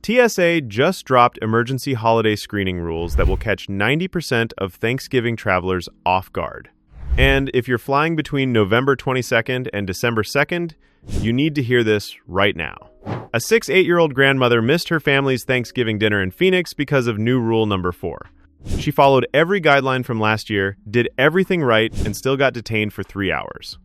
TSA just dropped emergency holiday screening rules that will catch 90% of Thanksgiving travelers off guard. And if you're flying between November 22nd and December 2nd, you need to hear this right now. A 8-year-old grandmother missed her family's Thanksgiving dinner in Phoenix because of new rule number 4. She followed every guideline from last year, did everything right, and still got detained for 3 hours.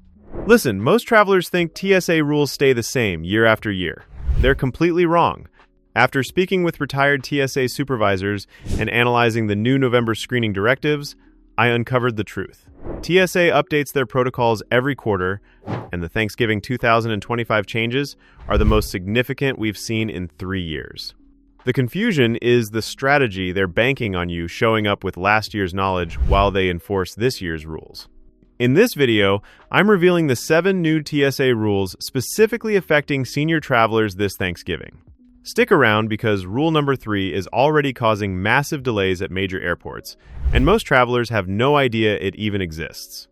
Listen, most travelers think TSA rules stay the same year after year. They're completely wrong. After speaking with retired TSA supervisors and analyzing the new November screening directives, I uncovered the truth. TSA updates their protocols every quarter, and the Thanksgiving 2025 changes are the most significant we've seen in 3 years. The confusion is the strategy they're banking on you showing up with last year's knowledge while they enforce this year's rules. In this video, I'm revealing the 7 new TSA rules specifically affecting senior travelers this Thanksgiving. Stick around because rule number 3 is already causing massive delays at major airports, and most travelers have no idea it even exists.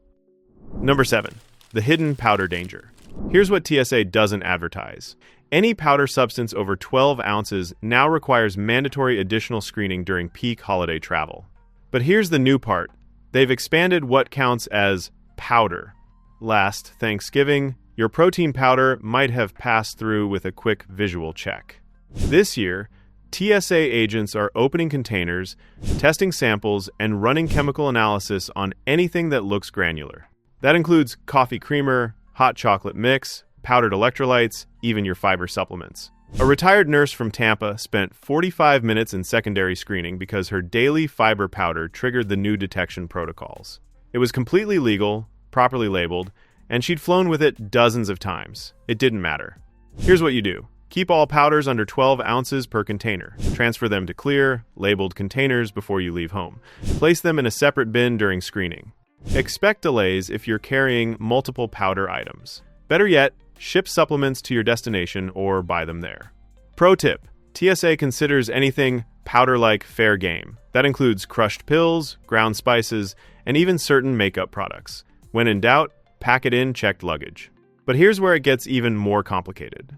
Number 7. The hidden powder danger. Here's what TSA doesn't advertise. Any powder substance over 12 ounces now requires mandatory additional screening during peak holiday travel. But here's the new part. They've expanded what counts as powder. Last Thanksgiving, your protein powder might have passed through with a quick visual check. This year, TSA agents are opening containers, testing samples, and running chemical analysis on anything that looks granular. That includes coffee creamer, hot chocolate mix, powdered electrolytes, even your fiber supplements. A retired nurse from Tampa spent 45 minutes in secondary screening because her daily fiber powder triggered the new detection protocols. It was completely legal, properly labeled, and she'd flown with it dozens of times. It didn't matter. Here's what you do. Keep all powders under 12 ounces per container. Transfer them to clear, labeled containers before you leave home. Place them in a separate bin during screening. Expect delays if you're carrying multiple powder items. Better yet, ship supplements to your destination or buy them there. Pro tip: TSA considers anything powder-like fair game. That includes crushed pills, ground spices, and even certain makeup products. When in doubt, pack it in checked luggage. But here's where it gets even more complicated.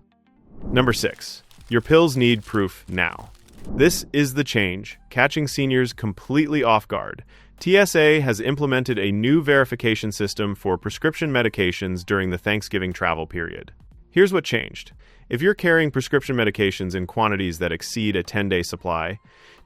Number 6. Your pills need proof now. This is the change, catching seniors completely off guard. TSA has implemented a new verification system for prescription medications during the Thanksgiving travel period. Here's what changed. If you're carrying prescription medications in quantities that exceed a 10-day supply,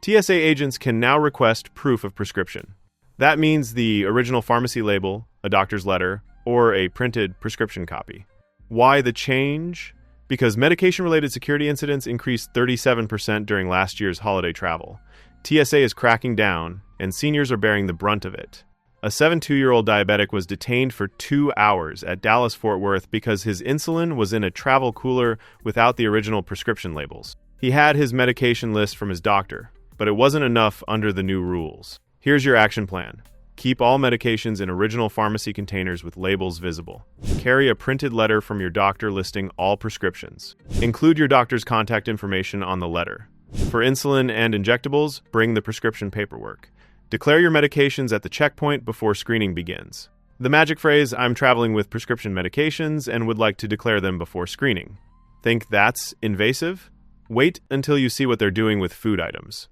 TSA agents can now request proof of prescription. That means the original pharmacy label, a doctor's letter, or a printed prescription copy. Why the change? Because medication-related security incidents increased 37% during last year's holiday travel. TSA is cracking down, and seniors are bearing the brunt of it. A 72-year-old diabetic was detained for 2 hours at Dallas-Fort Worth because his insulin was in a travel cooler without the original prescription labels. He had his medication list from his doctor, but it wasn't enough under the new rules. Here's your action plan. Keep all medications in original pharmacy containers with labels visible. Carry a printed letter from your doctor listing all prescriptions. Include your doctor's contact information on the letter. For insulin and injectables, bring the prescription paperwork. Declare your medications at the checkpoint before screening begins. The magic phrase, "I'm traveling with prescription medications and would like to declare them before screening." Think that's invasive? Wait until you see what they're doing with food items.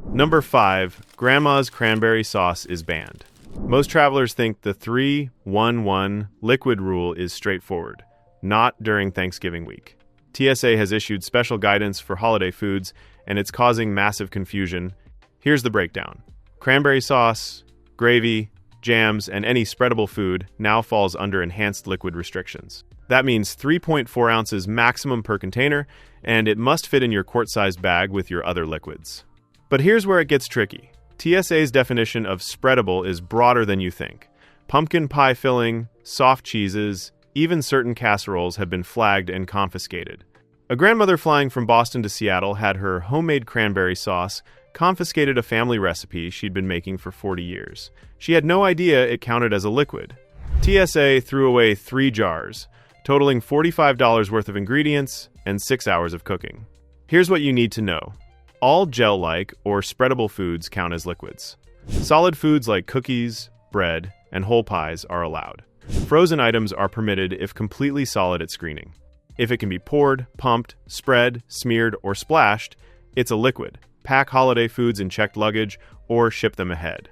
Number 5, Grandma's cranberry sauce is banned. Most travelers think the 3-1-1 liquid rule is straightforward. Not during Thanksgiving week. TSA has issued special guidance for holiday foods, and it's causing massive confusion. Here's the breakdown. Cranberry sauce, gravy, jams, and any spreadable food now falls under enhanced liquid restrictions. That means 3.4 ounces maximum per container, and it must fit in your quart-sized bag with your other liquids. But here's where it gets tricky. TSA's definition of spreadable is broader than you think. Pumpkin pie filling, soft cheeses, even certain casseroles have been flagged and confiscated. A grandmother flying from Boston to Seattle had her homemade cranberry sauce confiscated a family recipe she'd been making for 40 years. She had no idea it counted as a liquid. TSA threw away 3 jars, totaling $45 worth of ingredients and 6 hours of cooking. Here's what you need to know. All gel-like or spreadable foods count as liquids. Solid foods like cookies, bread, and whole pies are allowed. Frozen items are permitted if completely solid at screening. If it can be poured, pumped, spread, smeared, or splashed, it's a liquid. Pack holiday foods in checked luggage or ship them ahead.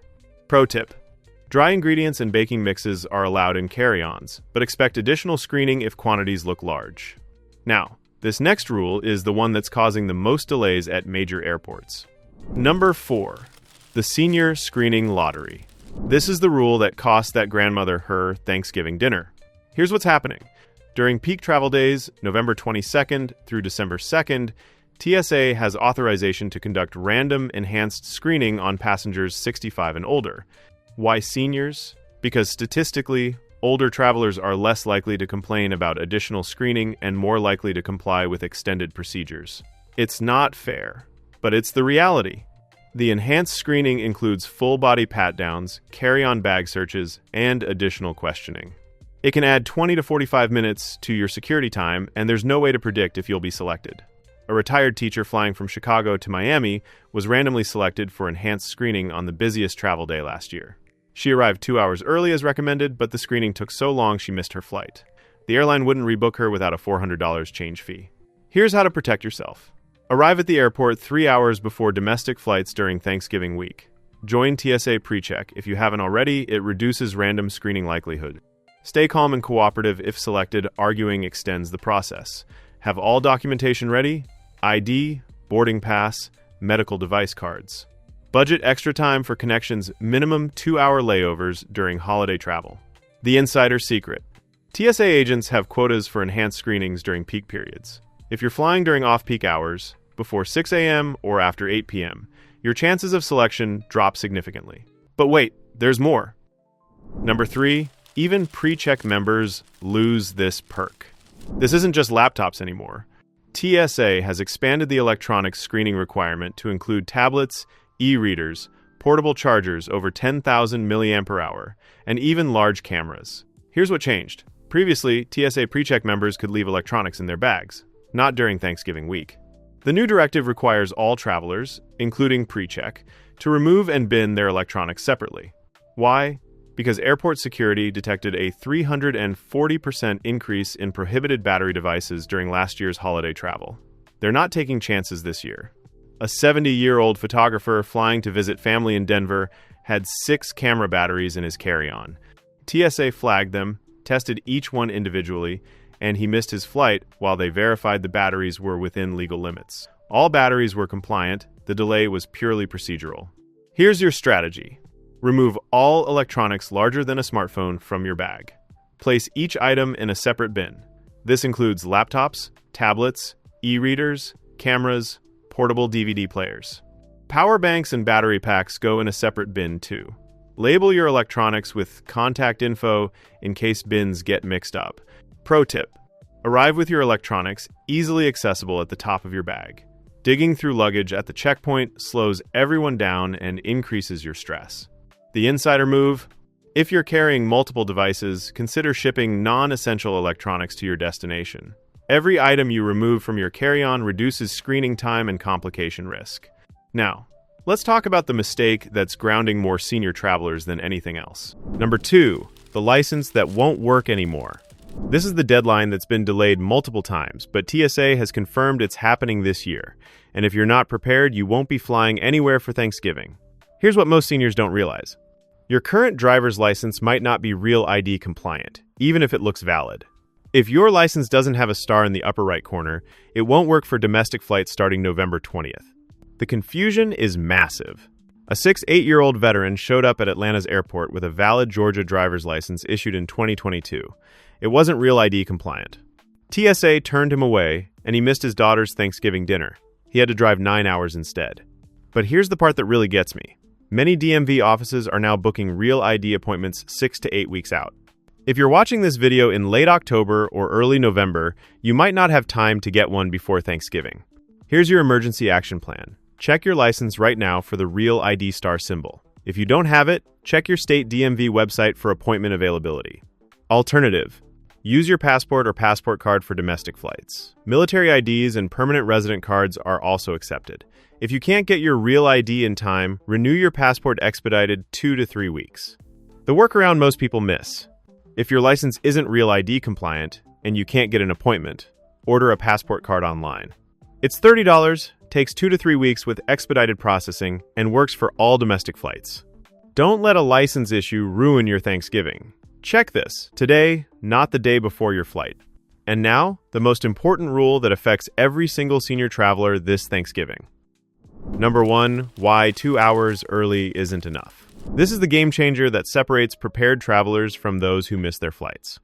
Pro tip: dry ingredients and baking mixes are allowed in carry-ons, but expect additional screening if quantities look large. Now, this next rule is the one that's causing the most delays at major airports. Number 4. The Senior Screening Lottery. This is the rule that cost that grandmother her Thanksgiving dinner. Here's what's happening. During peak travel days, November 22nd through December 2nd, TSA has authorization to conduct random enhanced screening on passengers 65 and older. Why seniors? Because statistically, older travelers are less likely to complain about additional screening and more likely to comply with extended procedures. It's not fair, but it's the reality. The enhanced screening includes full-body pat-downs, carry-on bag searches, and additional questioning. It can add 20 to 45 minutes to your security time, and there's no way to predict if you'll be selected. A retired teacher flying from Chicago to Miami was randomly selected for enhanced screening on the busiest travel day last year. She arrived 2 hours early as recommended, but the screening took so long she missed her flight. The airline wouldn't rebook her without a $400 change fee. Here's how to protect yourself. Arrive at the airport 3 hours before domestic flights during Thanksgiving week. Join TSA PreCheck. If you haven't already, it reduces random screening likelihood. Stay calm and cooperative if selected. Arguing extends the process. Have all documentation ready: ID, boarding pass, medical device cards. Budget extra time for connections, minimum 2-hour layovers during holiday travel. The insider secret: TSA agents have quotas for enhanced screenings during peak periods. If you're flying during off-peak hours, before 6 a.m. or after 8 p.m., your chances of selection drop significantly. But wait, there's more. Number 3, even PreCheck members lose this perk. This isn't just laptops anymore. TSA has expanded the electronics screening requirement to include tablets, e-readers, portable chargers over 10,000 mAh, and even large cameras. Here's what changed. Previously, TSA PreCheck members could leave electronics in their bags, not during Thanksgiving week. The new directive requires all travelers, including PreCheck, to remove and bin their electronics separately. Why? Because airport security detected a 340% increase in prohibited battery devices during last year's holiday travel. They're not taking chances this year. A 70-year-old photographer flying to visit family in Denver had 6 camera batteries in his carry-on. TSA flagged them, tested each one individually, and he missed his flight while they verified the batteries were within legal limits. All batteries were compliant. The delay was purely procedural. Here's your strategy. Remove all electronics larger than a smartphone from your bag. Place each item in a separate bin. This includes laptops, tablets, e-readers, cameras, portable DVD players. Power banks and battery packs go in a separate bin too. Label your electronics with contact info in case bins get mixed up. Pro tip: arrive with your electronics easily accessible at the top of your bag. Digging through luggage at the checkpoint slows everyone down and increases your stress. The insider move: if you're carrying multiple devices, consider shipping non-essential electronics to your destination. Every item you remove from your carry-on reduces screening time and complication risk. Now, let's talk about the mistake that's grounding more senior travelers than anything else. Number 2, the license that won't work anymore. This is the deadline that's been delayed multiple times, but TSA has confirmed it's happening this year. And if you're not prepared, you won't be flying anywhere for Thanksgiving. Here's what most seniors don't realize. Your current driver's license might not be Real ID compliant, even if it looks valid. If your license doesn't have a star in the upper right corner, it won't work for domestic flights starting November 20th. The confusion is massive. A 8-year-old veteran showed up at Atlanta's airport with a valid Georgia driver's license issued in 2022. It wasn't Real ID compliant. TSA turned him away, and he missed his daughter's Thanksgiving dinner. He had to drive 9 hours instead. But here's the part that really gets me. Many DMV offices are now booking Real ID appointments 6 to 8 weeks out. If you're watching this video in late October or early November, you might not have time to get one before Thanksgiving. Here's your emergency action plan. Check your license right now for the Real ID star symbol. If you don't have it, check your state DMV website for appointment availability. Alternative: use your passport or passport card for domestic flights. Military IDs and permanent resident cards are also accepted. If you can't get your Real ID in time, renew your passport expedited 2 to 3 weeks. The workaround most people miss: if your license isn't Real ID compliant and you can't get an appointment, order a passport card online. It's $30, takes 2 to 3 weeks with expedited processing, and works for all domestic flights. Don't let a license issue ruin your Thanksgiving. Check this today, not the day before your flight. And now, the most important rule that affects every single senior traveler this Thanksgiving. Number 1, why 2 hours early isn't enough. This is the game changer that separates prepared travelers from those who miss their flights.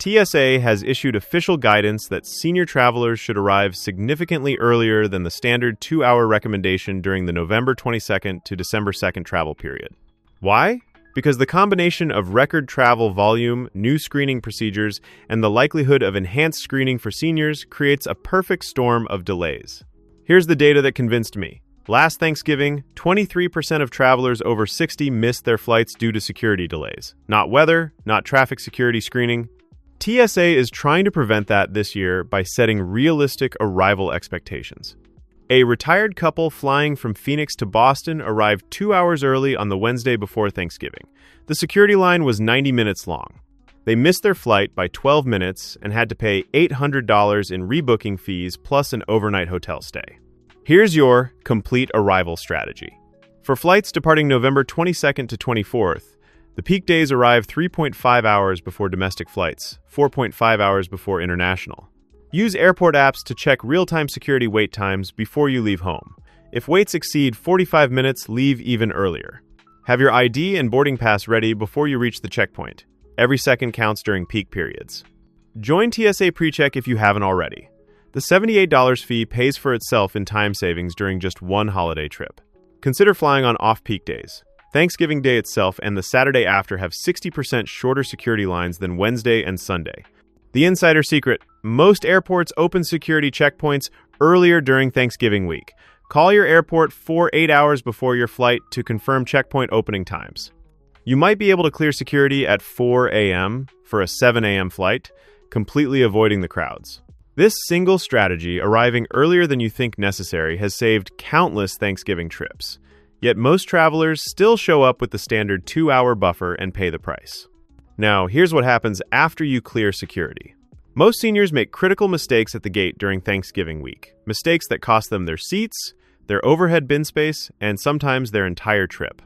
TSA has issued official guidance that senior travelers should arrive significantly earlier than the standard 2-hour recommendation during the November 22nd to December 2nd travel period. Why? Because the combination of record travel volume, new screening procedures, and the likelihood of enhanced screening for seniors creates a perfect storm of delays. Here's the data that convinced me. Last Thanksgiving, 23% of travelers over 60 missed their flights due to security delays. Not weather, not traffic security screening. TSA is trying to prevent that this year by setting realistic arrival expectations. A retired couple flying from Phoenix to Boston arrived 2 hours early on the Wednesday before Thanksgiving. The security line was 90 minutes long. They missed their flight by 12 minutes and had to pay $800 in rebooking fees plus an overnight hotel stay. Here's your complete arrival strategy. For flights departing November 22nd to 24th, the peak days arrive 3.5 hours before domestic flights, 4.5 hours before international. Use airport apps to check real-time security wait times before you leave home. If waits exceed 45 minutes, leave even earlier. Have your ID and boarding pass ready before you reach the checkpoint. Every second counts during peak periods. Join TSA PreCheck if you haven't already. The $78 fee pays for itself in time savings during just one holiday trip. Consider flying on off-peak days. Thanksgiving Day itself and the Saturday after have 60% shorter security lines than Wednesday and Sunday. The insider secret: most airports open security checkpoints earlier during Thanksgiving week. Call your airport 8 hours before your flight to confirm checkpoint opening times. You might be able to clear security at 4 a.m. for a 7 a.m. flight, completely avoiding the crowds. This single strategy, arriving earlier than you think necessary, has saved countless Thanksgiving trips. Yet most travelers still show up with the standard 2-hour buffer and pay the price. Now, here's what happens after you clear security. Most seniors make critical mistakes at the gate during Thanksgiving week. Mistakes that cost them their seats, their overhead bin space, and sometimes their entire trip.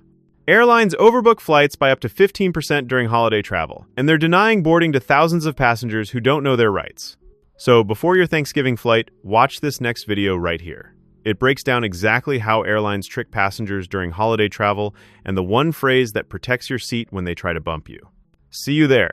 Airlines overbook flights by up to 15% during holiday travel, and they're denying boarding to thousands of passengers who don't know their rights. So before your Thanksgiving flight, watch this next video right here. It breaks down exactly how airlines trick passengers during holiday travel and the one phrase that protects your seat when they try to bump you. See you there.